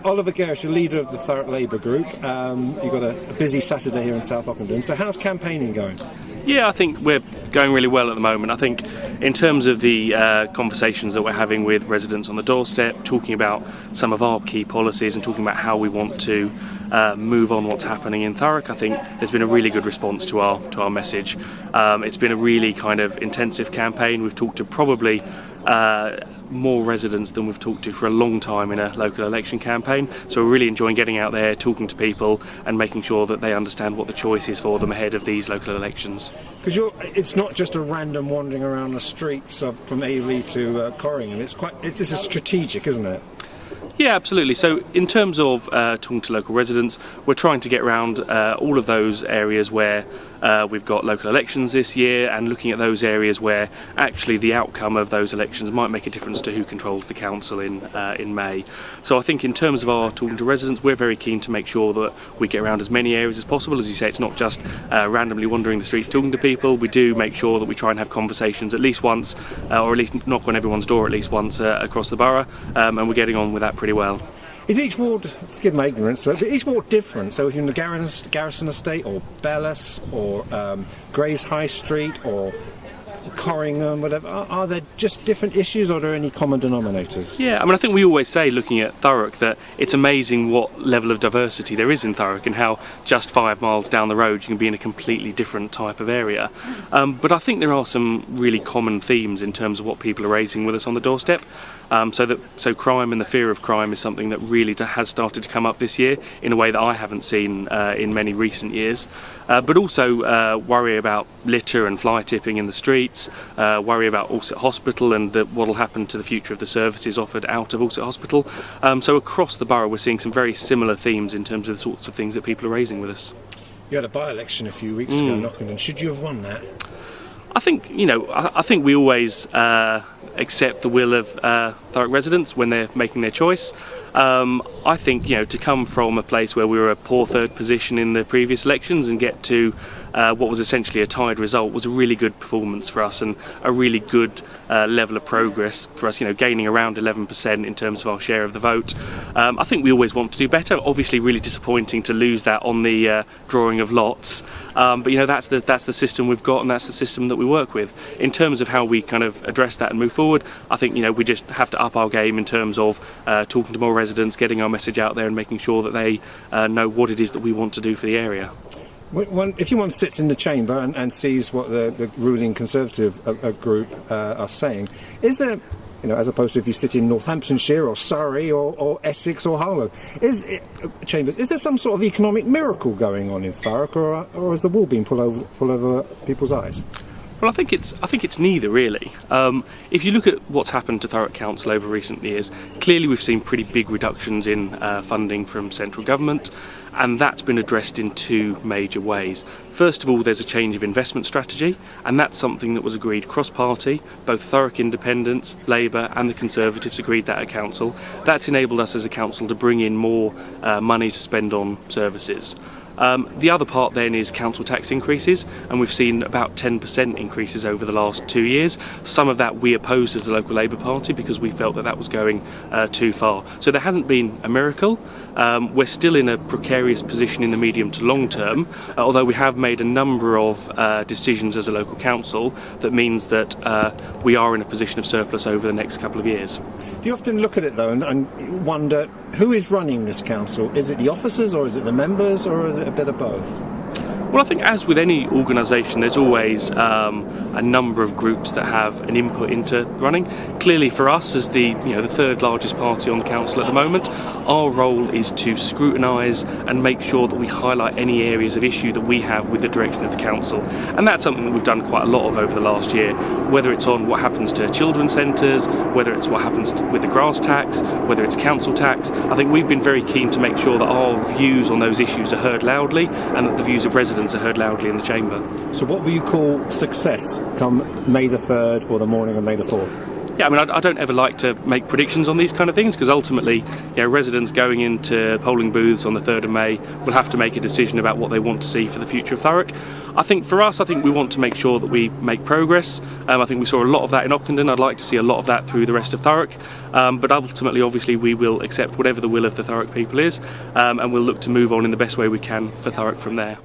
Oliver Gerrish, the leader of the Thurrock Labour group. You've got a busy Saturday here in South Ockendon. So how's campaigning going? Yeah, I think we're going really well at the moment. I think in terms of the conversations that we're having with residents on the doorstep, talking about some of our key policies and talking about how we want to move on what's happening in Thurrock, I think there's been a really good response to our message. It's been a really kind of intensive campaign. We've talked to probably more residents than we've talked to for a long time in a local election campaign, so we're really enjoying getting out there, talking to people and making sure that they understand what the choice is for them ahead of these local elections. Because it's not just a random wandering around the streets from Avery to Corringham. This is strategic, isn't it? Yeah, absolutely. So in terms of talking to local residents, we're trying to get around all of those areas where we've got local elections this year and looking at those areas where actually the outcome of those elections might make a difference to who controls the council in May. So I think in terms of our talking to residents, we're very keen to make sure that we get around as many areas as possible. As you say, it's not just randomly wandering the streets talking to people. We do make sure that we try and have conversations at least once, or at least knock on everyone's door at least once across the borough, and we're getting on with that pretty well. Is each ward, forgive my ignorance, but is each ward different? So if you're in the Garrison Estate or Bellis or Grays High Street or Corringham, whatever, are there just different issues or are there any common denominators? Yeah, I mean, I think we always say, looking at Thurrock, that it's amazing what level of diversity there is in Thurrock and how just 5 miles down the road you can be in a completely different type of area. But I think there are some really common themes in terms of what people are raising with us on the doorstep. So crime and the fear of crime is something that really has started to come up this year in a way that I haven't seen in many recent years. But also worry about litter and fly tipping in the streets, worry about Alsett Hospital and what will happen to the future of the services offered out of Alsett Hospital. So across the borough we're seeing some very similar themes in terms of the sorts of things that people are raising with us. You had a by-election a few weeks ago in Ockendon. Should you have won that? I think, I think we always accept the will of Thurrock residents when they're making their choice. I think, to come from a place where we were a poor third position in the previous elections and get to what was essentially a tied result was a really good performance for us and a really good level of progress for us, gaining around 11% in terms of our share of the vote. I think we always want to do better. Obviously really disappointing to lose that on the drawing of lots, but that's the system we've got and that's the system that we work with. In terms of how we kind of address that and move forward, I think we just have to up our game in terms of talking to more residents, getting our message out there and making sure that they know what it is that we want to do for the area. If anyone sits in the chamber and sees what the ruling Conservative group are saying, is there, as opposed to if you sit in Northamptonshire or Surrey or Essex or Harlow, is there some sort of economic miracle going on in Thurrock, or has the wool been pulled over people's eyes? Well, I think it's neither, really. If you look at what's happened to Thurrock Council over recent years, clearly we've seen pretty big reductions in funding from central government, and that's been addressed in two major ways. First of all, there's a change of investment strategy, and that's something that was agreed cross-party. Both Thurrock Independents, Labour and the Conservatives agreed that at Council. That's enabled us as a council to bring in more money to spend on services. The other part then is council tax increases, and we've seen about 10% increases over the last 2 years. Some of that we opposed as the local Labour Party because we felt that was going too far. So there hasn't been a miracle. We're still in a precarious position in the medium to long term, although we have made a number of decisions as a local council that means that we are in a position of surplus over the next couple of years. Do you often look at it though and wonder who is running this council? Is it the officers or is it the members or is it a bit of both? Well, I think as with any organisation, there's always a number of groups that have an input into running. Clearly, for us, as the third largest party on the council at the moment, our role is to scrutinise and make sure that we highlight any areas of issue that we have with the direction of the council. And that's something that we've done quite a lot of over the last year, whether it's on what happens to children's centres, whether it's what happens with the grass tax, whether it's council tax. I think we've been very keen to make sure that our views on those issues are heard loudly and that the views of residents are heard loudly in the chamber. So what will you call success come May the 3rd or the morning of May the 4th? Yeah, I mean, I don't ever like to make predictions on these kind of things because ultimately, residents going into polling booths on the 3rd of May will have to make a decision about what they want to see for the future of Thurrock. I think for us, we want to make sure that we make progress. I think we saw a lot of that in Ockenden. I'd like to see a lot of that through the rest of Thurrock. But ultimately, obviously, we will accept whatever the will of the Thurrock people is, and we'll look to move on in the best way we can for Thurrock from there.